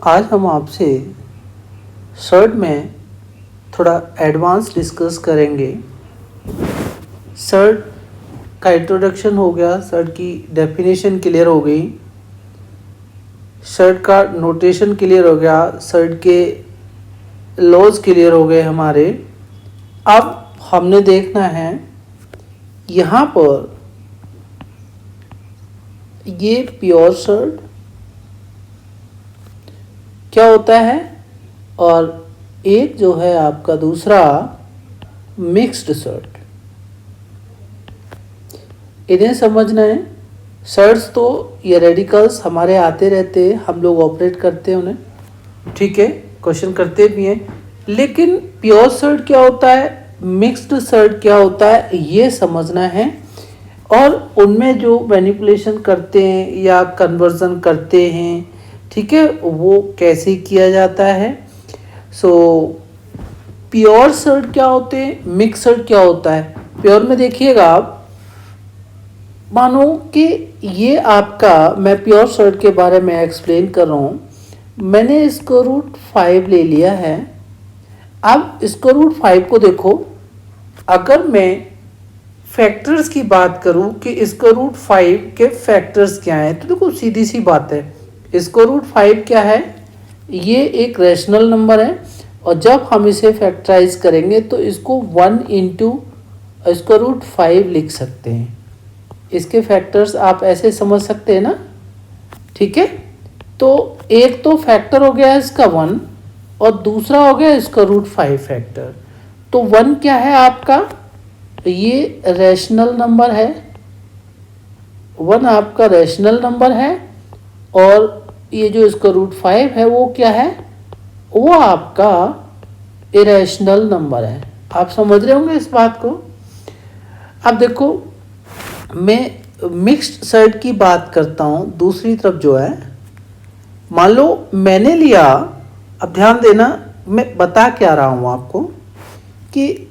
आज हम आपसे सर्ड में थोड़ा एडवांस डिस्कस करेंगे। सर्ड का इंट्रोडक्शन हो गया, सर्ड की डेफिनेशन क्लियर हो गई, सर्ड का नोटेशन क्लियर हो गया, सर्ड के लॉज क्लियर हो गए हमारे। अब हमने देखना है यहाँ पर ये प्योर सर्ड क्या होता है और एक जो है आपका दूसरा मिक्स्ड सर्ड। इन्हें समझना है। सर्ड्स तो ये रेडिकल्स हमारे आते रहते हैं, हम लोग ऑपरेट करते हैं उन्हें, ठीक है, क्वेश्चन करते भी हैं। लेकिन प्योर सर्ड क्या होता है, मिक्स्ड सर्ड क्या होता है, ये समझना है। और उनमें जो मैनिपुलेशन करते हैं या कन्वर्जन करते हैं, ठीक है, वो कैसे किया जाता है। सो प्योर सर्ड क्या होते हैं, मिक्स सर्ड क्या होता है। प्योर में देखिएगा आप, मानो कि ये आपका, मैं प्योर सर्ड के बारे में एक्सप्लेन कर रहा हूँ। मैंने स्क्वायर रूट 5 ले लिया है। अब स्क्वायर रूट 5 को देखो, अगर मैं फैक्टर्स की बात करूँ कि स्क्वायर रूट 5 के फैक्टर्स क्या हैं, तो देखो सीधी सी बात है, स्क्वायर रूट 5 क्या है, ये एक रैशनल नंबर है। और जब हम इसे फैक्टराइज करेंगे तो इसको 1 इंटू स्क्वायर रूट 5 लिख सकते हैं। इसके फैक्टर्स आप ऐसे समझ सकते हैं ना, ठीक है। तो एक तो फैक्टर हो गया इसका 1 और दूसरा हो गया स्क्वायर रूट 5 फैक्टर। तो 1 क्या है आपका, ये रैशनल नंबर है, 1 आपका रैशनल नंबर है। और ये जो स्क्वायर रूट 5 है वो क्या है, वो आपका इरेशनल नंबर है। आप समझ रहे होंगे इस बात को। अब देखो, मैं मिक्स्ड सर्ड की बात करता हूँ। दूसरी तरफ जो है, मान लो मैंने लिया, अब ध्यान देना मैं बता क्या रहा हूँ आपको, कि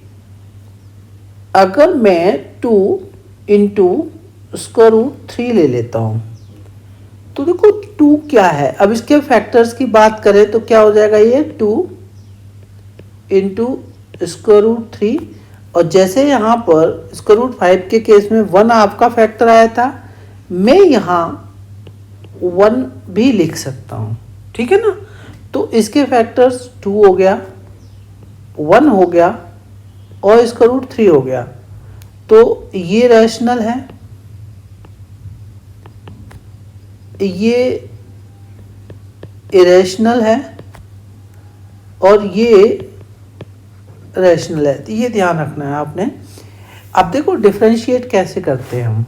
अगर मैं 2 इंटू स्क्वायर रूट 3 ले लेता हूँ, तो देखो 2 क्या है। अब इसके फैक्टर्स की बात करें तो क्या हो जाएगा, ये 2 इंटू स्क्वायर रूट 3। और जैसे यहाँ पर स्क्वायर रूट 5 के केस में 1 आपका फैक्टर आया था, मैं यहाँ 1 भी लिख सकता हूँ, ठीक है ना। तो इसके फैक्टर्स 2 हो गया, 1 हो गया और स्क्वायर रूट 3 हो गया। तो ये रैशनल है, ये इरेशनल है और ये रैशनल है। तो ये ध्यान रखना है आपने। अब देखो डिफरेंशिएट कैसे करते हैं हम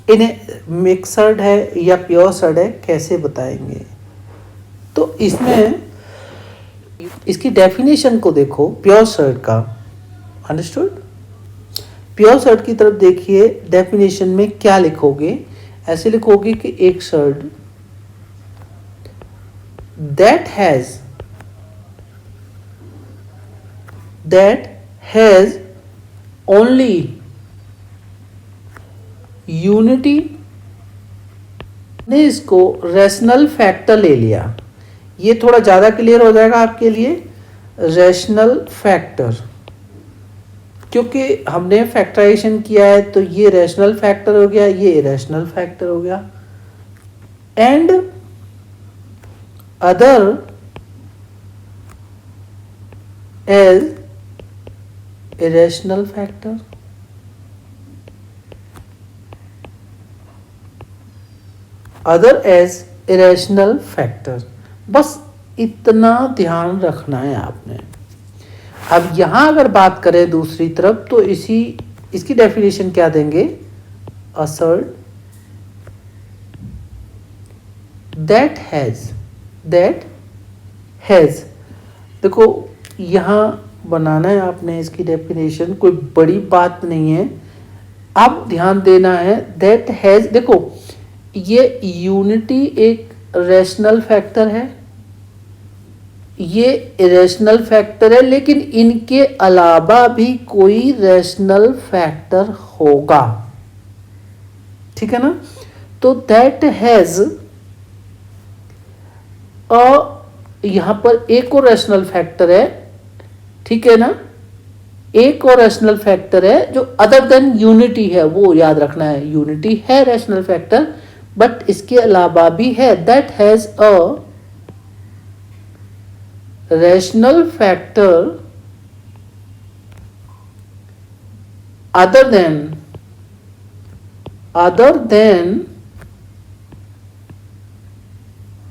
इन्हें, मिक्सड है या प्योर सर्ड है, कैसे बताएंगे। तो इसमें इसकी डेफिनेशन को देखो प्योर सर्ड का, अंडरस्टूड। प्योर सर्ड की तरफ देखिए, डेफिनेशन में क्या लिखोगे, ऐसे लिखोगे कि एक surd that has only unity, ने इसको रैशनल फैक्टर ले लिया। ये थोड़ा ज़्यादा क्लियर हो जाएगा आपके लिए, रैशनल फैक्टर, क्योंकि हमने फैक्टराइजेशन किया है तो ये रैशनल फैक्टर हो गया, ये इरेशनल फैक्टर हो गया। And other as irrational factor, other as irrational factor. बस इतना ध्यान रखना है आपने। अब यहां अगर बात करें दूसरी तरफ, तो इसकी डेफिनेशन क्या देंगे, असर्ट दैट हैज। देखो यहां बनाना है आपने इसकी डेफिनेशन, कोई बड़ी बात नहीं है। अब ध्यान देना है, दैट हैज, देखो ये यूनिटी एक रैशनल फैक्टर है, ये इरेशनल फैक्टर है, लेकिन इनके अलावा भी कोई रैशनल फैक्टर होगा, ठीक है ना। तो दैट हैज यहाँ पर एक और रैशनल फैक्टर है, ठीक है ना, एक और रैशनल फैक्टर है जो अदर देन यूनिटी है, वो याद रखना है। यूनिटी है रैशनल फैक्टर, बट इसके अलावा भी है, that has a rational factor other than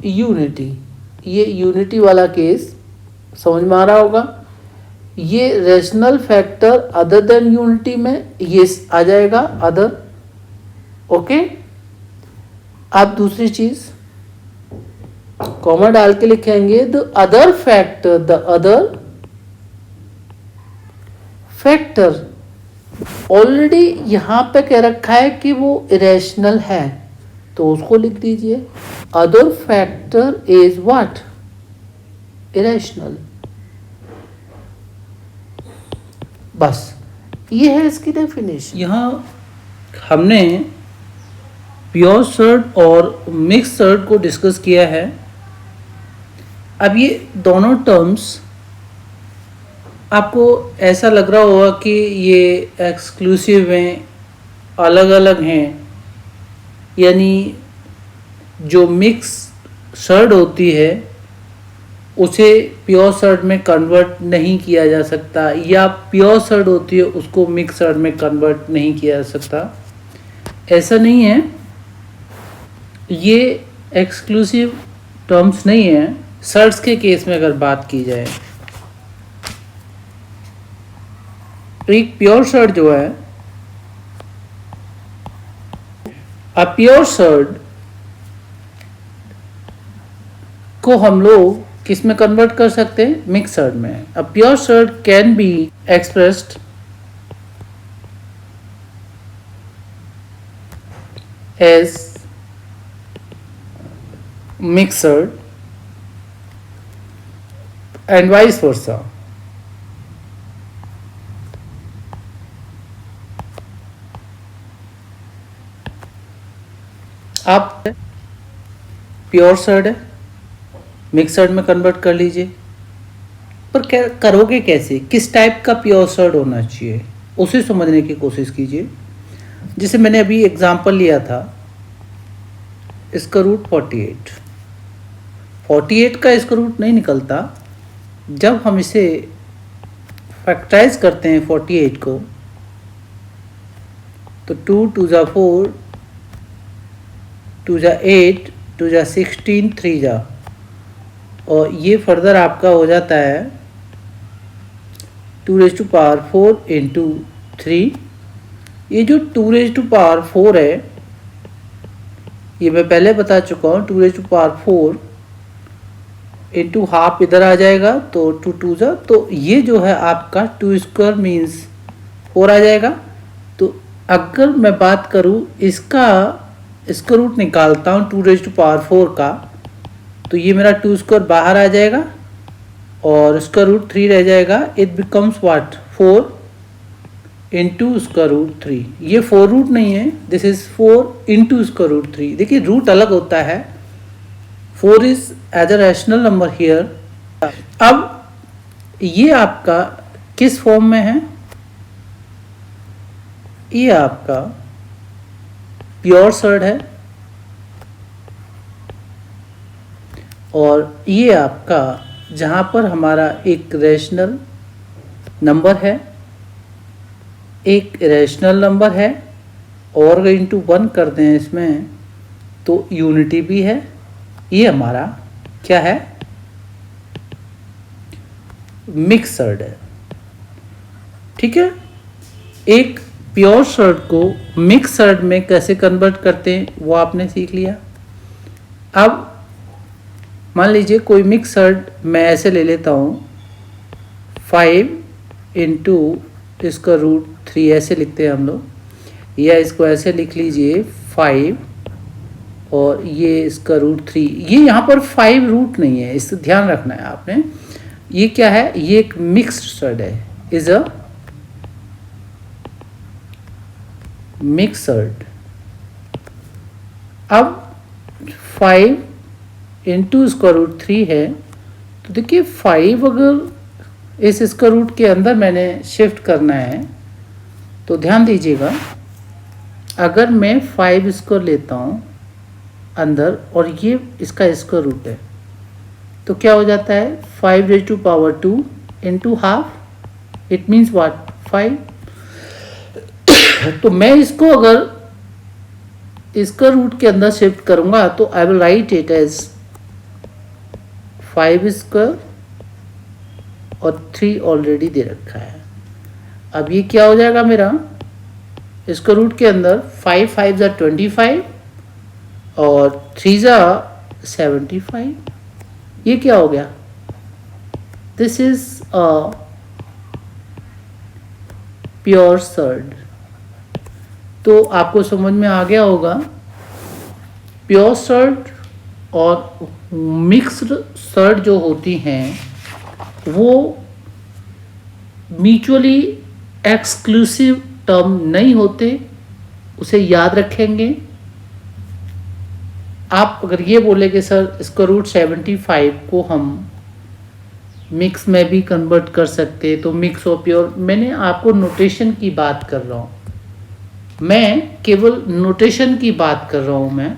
unity. ये यूनिटी वाला केस समझ में आ रहा होगा। ये rational factor other than unity में ये आ जाएगा अदर। ओके, आप दूसरी चीज कॉमा डाल के लिखेंगे द अदर फैक्टर ऑलरेडी यहां पे कह रखा है कि वो इरेशनल है, तो उसको लिख दीजिए other factor is what, irrational. बस ये है इसकी डेफिनेशन। यहाँ हमने प्योर सर्ड और मिक्स सर्ड को डिस्कस किया है। अब ये दोनों टर्म्स आपको ऐसा लग रहा होगा कि ये एक्सक्लूसिव हैं, अलग अलग हैं, यानी जो मिक्स सर्ड होती है उसे प्योर सर्ड में कन्वर्ट नहीं किया जा सकता, या प्योर सर्ड होती है उसको मिक्स सर्ड में कन्वर्ट नहीं किया जा सकता। ऐसा नहीं है, ये एक्सक्लूसिव टर्म्स नहीं है। सर्ड्स के केस में अगर बात की जाए, एक प्योर सर्ड जो है, अ प्योर सर्ड को हम लोग किस में कन्वर्ट कर सकते हैं, मिक्स सर्ड में। A pure surd can be expressed as mix surd and vice versa. आप प्योर सर्ड है, मिक्स सर्ड में कन्वर्ट कर लीजिए, पर क्या करोगे कैसे, किस टाइप का प्योर सर्ड होना चाहिए उसे समझने की कोशिश कीजिए। जैसे मैंने अभी एग्जांपल लिया था, इसका रूट 48 का इसका रूट नहीं निकलता। जब हम इसे फैक्टराइज करते हैं 48 को, तो 2 2 जा 4, 2 जा 8, 2 जा 16, 3 जा, और ये फर्दर आपका हो जाता है 2⁴ इंटू 3। ये जो 2⁴ है, ये मैं पहले बता चुका हूँ, 2⁴ इंटू हाफ इधर आ जाएगा, तो 2 2 जा, तो ये जो है आपका 2² मीन्स 4 आ जाएगा। तो अगर मैं बात करूँ इसका रूट निकालता हूँ 2⁴ का, तो ये मेरा 2² बाहर आ जाएगा और इसका रूट 3 रह जाएगा। इट बिकम्स व्हाट, 4 इंटू इसका रूट 3। ये 4 रूट नहीं है, दिस इज 4 इंटू इसका रूट 3। देखिए रूट अलग होता है, 4 is as a rational number here. अब ये आपका किस फॉर्म में है, ये आपका प्योर सर्ड है, और ये आपका जहाँ पर हमारा एक रैशनल नंबर है, एक रैशनल नंबर है, और इंटू 1 कर दें इसमें तो यूनिटी भी है। ये हमारा क्या है, मिक्स सर्ड है। ठीक है, एक प्योर सर्ड को मिक्स सर्ड में कैसे कन्वर्ट करते हैं वो आपने सीख लिया। अब मान लीजिए कोई मिक्स सर्ड मैं ऐसे ले लेता हूँ, 5 इंटू इसका रूट 3 ऐसे लिखते हैं हम लोग, या इसको ऐसे लिख लीजिए 5 और ये इसका रूट 3। ये यहाँ पर 5 रूट नहीं है, इससे ध्यान रखना है आपने। ये क्या है, ये एक मिक्स्ड सर्ड है, इज अ मिक्स सर्ड। अब 5 इंटू स्क्वायर रूट 3 है, तो देखिए 5 अगर इस स्क्वायर रूट के अंदर मैंने शिफ्ट करना है तो ध्यान दीजिएगा, अगर मैं 5 स्क्वायर लेता हूँ अंदर और ये इसका स्क्वायर रूट है तो क्या हो जाता है 5⁻² into half, it means what 5। तो मैं इसको अगर इसका रूट के अंदर शिफ्ट करूंगा तो I will write it as 5 square और 3 ऑलरेडी दे रखा है। अब ये क्या हो जाएगा मेरा, इसका रूट के अंदर 5 5 ज़ा 25 और 3 ज़ा 75, ये क्या हो गया, this is a pure surd. तो आपको समझ में आ गया होगा, प्योर सर्ड और मिक्स्ड सर्ड जो होती हैं वो म्यूचुअली एक्सक्लूसिव टर्म नहीं होते, उसे याद रखेंगे। आप अगर ये बोले कि सर इसका रूट 75 को हम मिक्स में भी कन्वर्ट कर सकते, तो मिक्स और प्योर, मैंने आपको नोटेशन की बात कर रहा हूँ, मैं केवल नोटेशन की बात कर रहा हूँ। मैं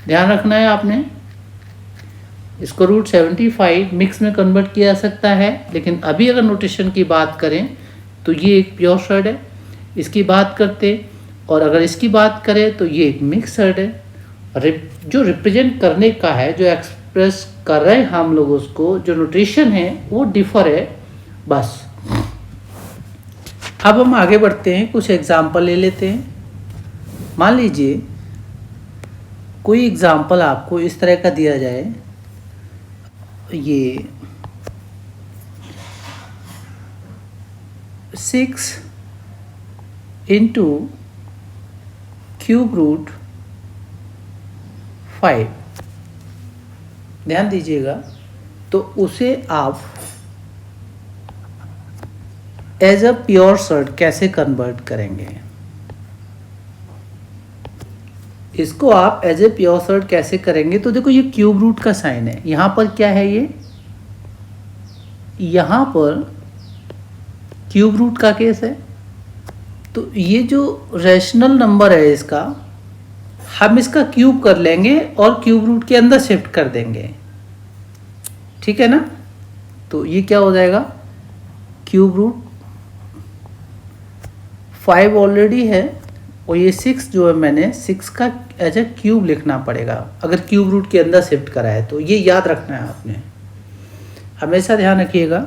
ध्यान रखना है आपने, इसको रूट 75 मिक्स में कन्वर्ट किया जा सकता है, लेकिन अभी अगर नोटेशन की बात करें तो ये एक प्योर सर्ड है, इसकी बात करते, और अगर इसकी बात करें तो ये एक मिक्स सर्ड है। जो रिप्रेजेंट करने का है, जो एक्सप्रेस कर रहे हैं हम लोग, उसको जो नोटेशन है वो डिफर है बस। अब हम आगे बढ़ते हैं, कुछ एग्जाम्पल ले लेते हैं। मान लीजिए कोई एग्जाम्पल आपको इस तरह का दिया जाए, ये 6 इंटू क्यूब रूट 5, ध्यान दीजिएगा, तो उसे आप एज अ प्योर सर्ड कैसे कन्वर्ट करेंगे, इसको आप एज ए प्योर सर्ड कैसे करेंगे। तो देखो ये क्यूब रूट का साइन है, यहाँ पर क्या है, ये यहाँ पर क्यूब रूट का केस है, तो ये जो रैशनल नंबर है इसका, हम इसका क्यूब कर लेंगे और क्यूब रूट के अंदर शिफ्ट कर देंगे, ठीक है ना। तो ये क्या हो जाएगा, क्यूब रूट 5 ऑलरेडी है और ये 6 जो है, मैंने 6 का एज ए क्यूब लिखना पड़ेगा अगर क्यूब रूट के अंदर शिफ्ट करा है, तो ये याद रखना है आपने, हमेशा ध्यान रखिएगा।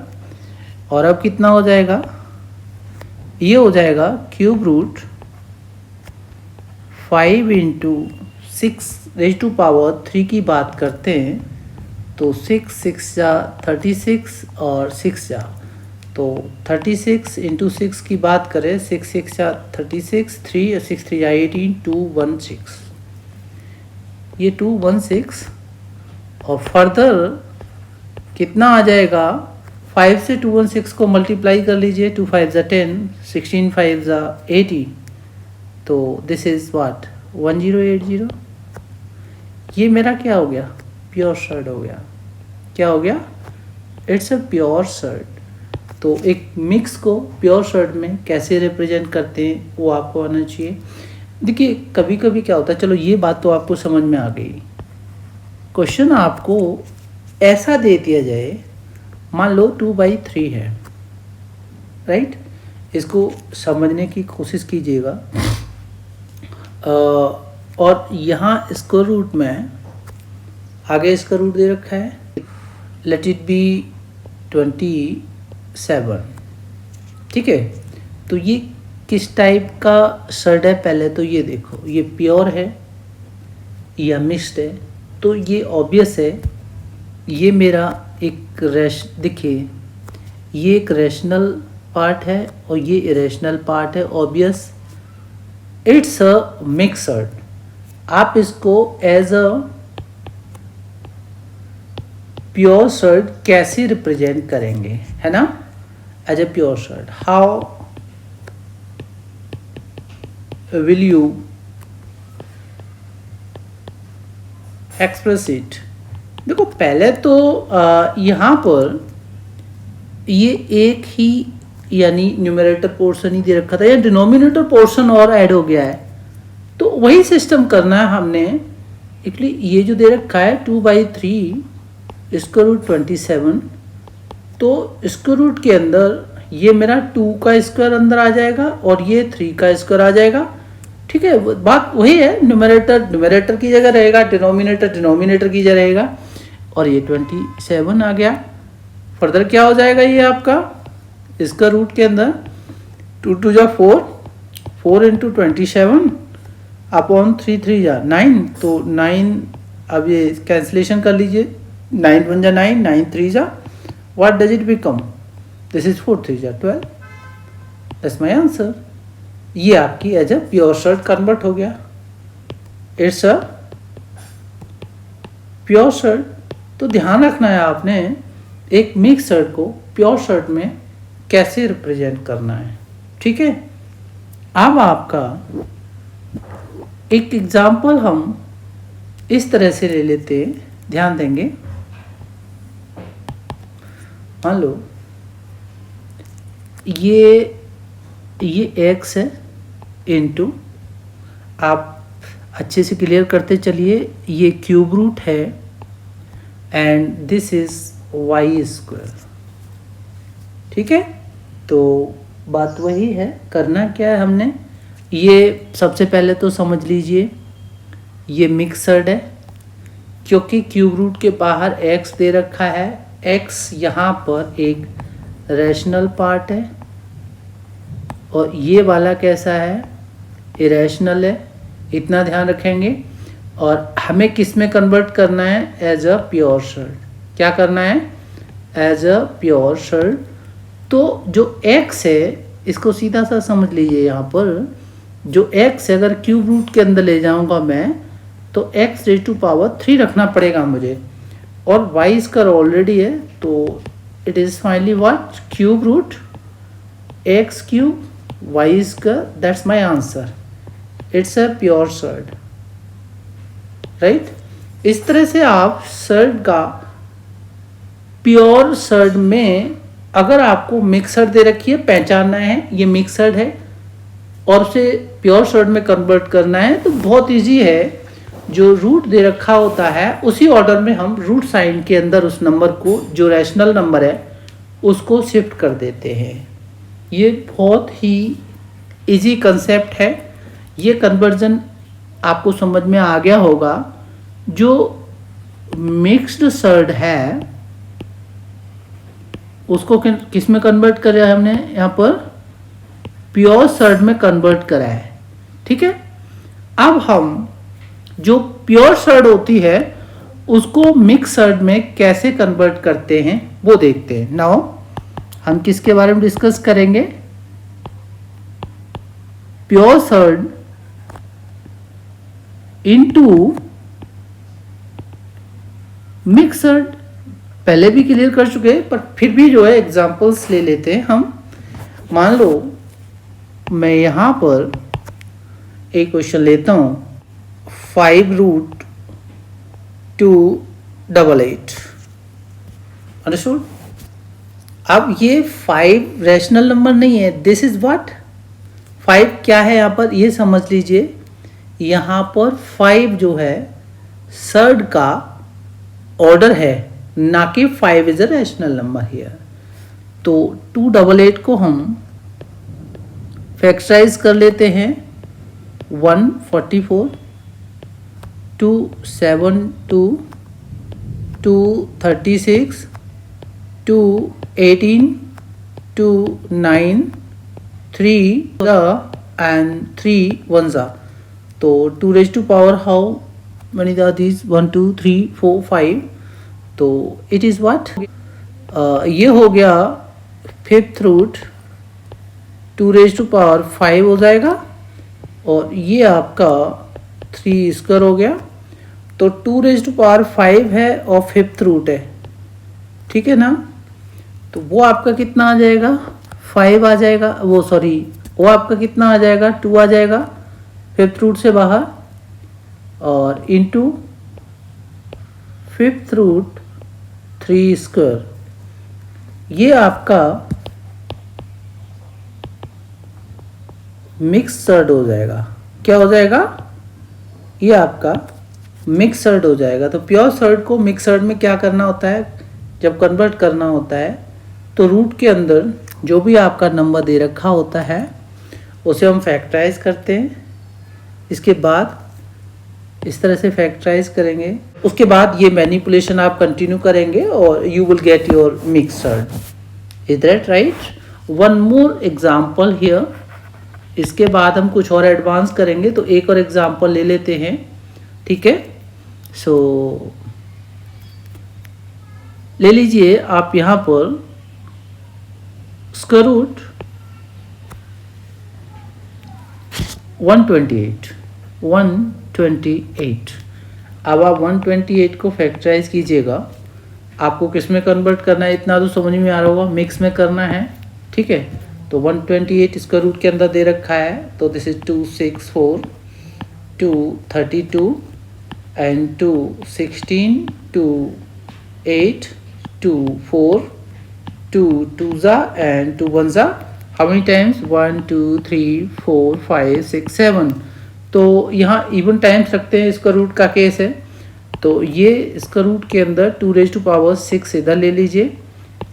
और अब कितना हो जाएगा, ये हो जाएगा क्यूब रूट 5 इंटू 6⁻³ की बात करते हैं तो 6 6 जा 36 और 6 जा, तो 36 इंटू 6 की बात करें, 6 6 जा 36, 3 और 6 3 जा 18, 216, ये 216। और फर्दर कितना आ जाएगा, 5 से 216 को मल्टीप्लाई कर लीजिए, 2 5 जा 10, 16 5 जा 80, तो दिस इज व्हाट 1080। ये मेरा क्या हो गया, प्योर सर्ड हो गया। क्या हो गया, इट्स अ प्योर सर्ड। तो एक मिक्स को प्योर सर्ड में कैसे रिप्रेजेंट करते हैं वो आपको आना चाहिए। देखिए कभी कभी क्या होता है, चलो ये बात तो आपको समझ में आ गई, क्वेश्चन आपको ऐसा दे दिया जाए, मान लो 2/3 है, राइट, इसको समझने की कोशिश कीजिएगा। और यहाँ स्क्वायर रूट में आगे स्क्वायर रूट दे रखा है, लेट इट बी 27, ठीक है। तो ये किस टाइप का सर्ड है, पहले तो ये देखो, ये प्योर है या मिक्स्ड है, तो ये ऑब्वियस है, ये मेरा एक देखिए ये एक रैशनल पार्ट है और ये इरेशनल पार्ट है, ऑब्वियस, इट्स अ मिक्सड। आप इसको एज अ प्योर सर्ड कैसे रिप्रेजेंट करेंगे, है ना, as a pure surd, how will you express it. देखो पहले तो यहाँ पर ये एक ही यानी न्यूमरेटर पोर्शन ही दे रखा था, या डिनोमिनेटर पोर्शन और ऐड हो गया है, तो वही सिस्टम करना है हमने। इसलिए ये जो दे रखा है 2/3 स्क्वायर रूट 27, तो स्क्वायर रूट के अंदर ये मेरा 2 का स्क्वायर अंदर आ जाएगा और ये 3 का स्क्वायर आ जाएगा। ठीक है, बात वही है, न्यूमरेटर न्यूमरेटर की जगह रहेगा, डिनोमिनेटर डिनोमिनेटर की जगह रहेगा, और ये 27 आ गया। फर्दर क्या हो जाएगा ये आपका स्क्वायर रूट के अंदर 2 2 जा 4, 4 इंटू 27 अपॉन 3 3 जा 9, तो 9, अब ये कैंसिलेशन कर लीजिए, 9 1 जा 9, 9 3 जा, what does it become, this is 4 3 जा 12, दैट्स माय आंसर। ये आपकी as a pure surd convert हो गया, इट्स अ प्योर शर्ट। तो ध्यान रखना है आपने एक मिक्स शर्ट को प्योर शर्ट में कैसे रिप्रेजेंट करना है। ठीक है, अब आपका एक एग्जाम्पल हम इस तरह से ले लेते हैं, ध्यान देंगे। मान लो ये x है इनटू, आप अच्छे से क्लियर करते चलिए, ये क्यूब रूट है and this is y square. ठीक है, तो बात वही है, करना क्या है हमने, ये सबसे पहले तो समझ लीजिए ये मिक्सड है, क्योंकि क्यूब रूट के बाहर x दे रखा है, x यहाँ पर एक रैशनल पार्ट है और ये वाला कैसा है, इरेशनल है, इतना ध्यान रखेंगे। और हमें किस में कन्वर्ट करना है, एज अ प्योर शर्ट। क्या करना है, एज अ प्योर शर्ट। तो जो x है इसको सीधा सा समझ लीजिए, यहाँ पर जो x है अगर क्यूब रूट के अंदर ले जाऊंगा मैं, तो x⁻³ रखना पड़ेगा मुझे, और y इसका ऑलरेडी है, तो it is finally what, cube root x³ y square, that's my answer, it's a pure surd, right. इस तरह से आप शर्ट का प्योर शर्ट में, अगर आपको मिक्सड दे रखी है, पहचानना है ये मिक्सड है और उसे प्योर शर्ट में कन्वर्ट करना है, तो बहुत इजी है। जो रूट दे रखा होता है उसी ऑर्डर में हम रूट साइन के अंदर उस नंबर को, जो रैशनल नंबर है, उसको शिफ्ट कर देते हैं। ये बहुत ही इजी कंसेप्ट है। ये कन्वर्जन आपको समझ में आ गया होगा। जो मिक्स्ड शर्ट है उसको किस में कन्वर्ट करा है हमने, यहाँ पर प्योर शर्ट में कन्वर्ट करा है। ठीक है, अब हम जो प्योर शर्ट होती है उसको मिक्स शर्ट में कैसे कन्वर्ट करते हैं वो देखते हैं। नाउ हम किसके बारे में डिस्कस करेंगे, pure shirt into mix shirt. पहले भी क्लियर कर चुके हैं, पर फिर भी जो है एग्जांपल्स ले लेते हैं हम। मान लो मैं यहाँ पर एक क्वेश्चन लेता हूँ, 5√288, अंडरस्टूड। अब ये 5 रैशनल नंबर नहीं है, दिस इज व्हाट, 5 क्या है यहाँ पर ये समझ लीजिए। यहाँ पर 5 जो है शर्ट का ऑर्डर है, ना कि 5 is a rational number here. तो 288 को हम फैक्टराइज कर लेते हैं, 144, 272, 236, 218, 29, 3 and 3 ones are, तो 2 raised to power how many are these, 1 2 3 4 5, तो it is what, ये हो गया 5th root, 2 raised to power 5 हो जाएगा, और ये आपका 3 स्क्वायर हो गया। तो 2 raised to power 5 है और 5th रूट है, ठीक है ना। तो वो आपका कितना आ जाएगा, 5 आ जाएगा, वो सॉरी वो आपका कितना आ जाएगा, 2 आ जाएगा 5th रूट से बाहर, और इनटू 5th रूट 3 स्क्वायर, ये आपका मिक्सड हो जाएगा। क्या हो जाएगा? ये आपका मिक्सड हो जाएगा। तो प्योर सर्ड को मिक्सड में क्या करना होता है, जब कन्वर्ट करना होता है तो रूट के अंदर जो भी आपका नंबर दे रखा होता है उसे हम फैक्टराइज करते हैं। इसके बाद इस तरह से फैक्टराइज करेंगे, उसके बाद ये मैनिपुलेशन आप कंटिन्यू करेंगे और you will get your mixed. Is that right? One more example here. इसके बाद हम कुछ और एडवांस करेंगे, तो एक और एग्जाम्पल ले लेते हैं। ठीक है, सो ले लीजिए आप यहाँ पर स्क्वायर रूट 128। अब आप 128 को फैक्टराइज कीजिएगा। आपको किस में कन्वर्ट करना है इतना तो समझ में आ रहा होगा, मिक्स में करना है। ठीक है, तो 128 स्क्वायर रूट के अंदर दे रखा है, तो this is 264, 232 and 216, 28, 24, 2 2s and 2 1s। How many times? 1 2 3 4 5 6 7। तो यहाँ इवन टाइम्स रखते हैं, इसका रूट का केस है। तो ये इसका रूट के अंदर 2⁶ इधर ले लीजिए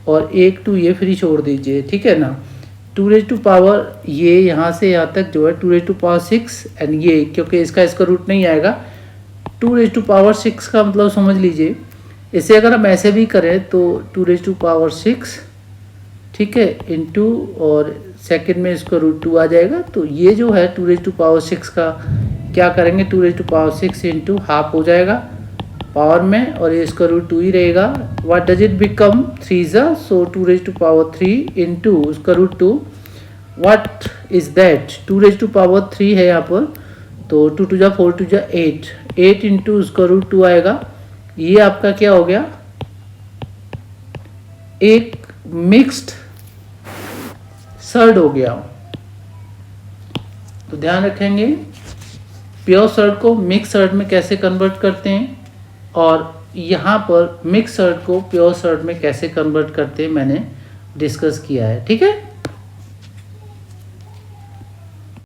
और 1 2 ये फ्री छोड़ दीजिए। ठीक है ना, 2 ये यहाँ से यहाँ तक जो है 2⁶ एंड ये, क्योंकि इसका रूट नहीं आएगा, 2⁶ का मतलब समझ लीजिए। इसे अगर हम ऐसे भी करें तो 2⁶, ठीक है, इंटू और सेकंड में इसका रूट 2 आ जाएगा। तो ये जो है 2⁶ का क्या करेंगे, 2⁶ इंटू हाफ हो जाएगा पावर में, और ये इसका रूट 2 ही रहेगा। What does it become? 3s, so 2⁵ into इसका रूट 2। What is that? 2⁵ है यहाँ पर, तो 2 2 4 2 8, 8 इंटू इसका रूट 2 आएगा। ये आपका क्या हो गया, एक मिक्स्ड सर्ड हो गया। तो ध्यान रखेंगे प्योर सर्ड को मिक्स सर्ड में कैसे कन्वर्ट करते हैं, और यहाँ पर मिक्स सर्ड को प्योर सर्ड में कैसे कन्वर्ट करते हैं मैंने डिस्कस किया है। ठीक है।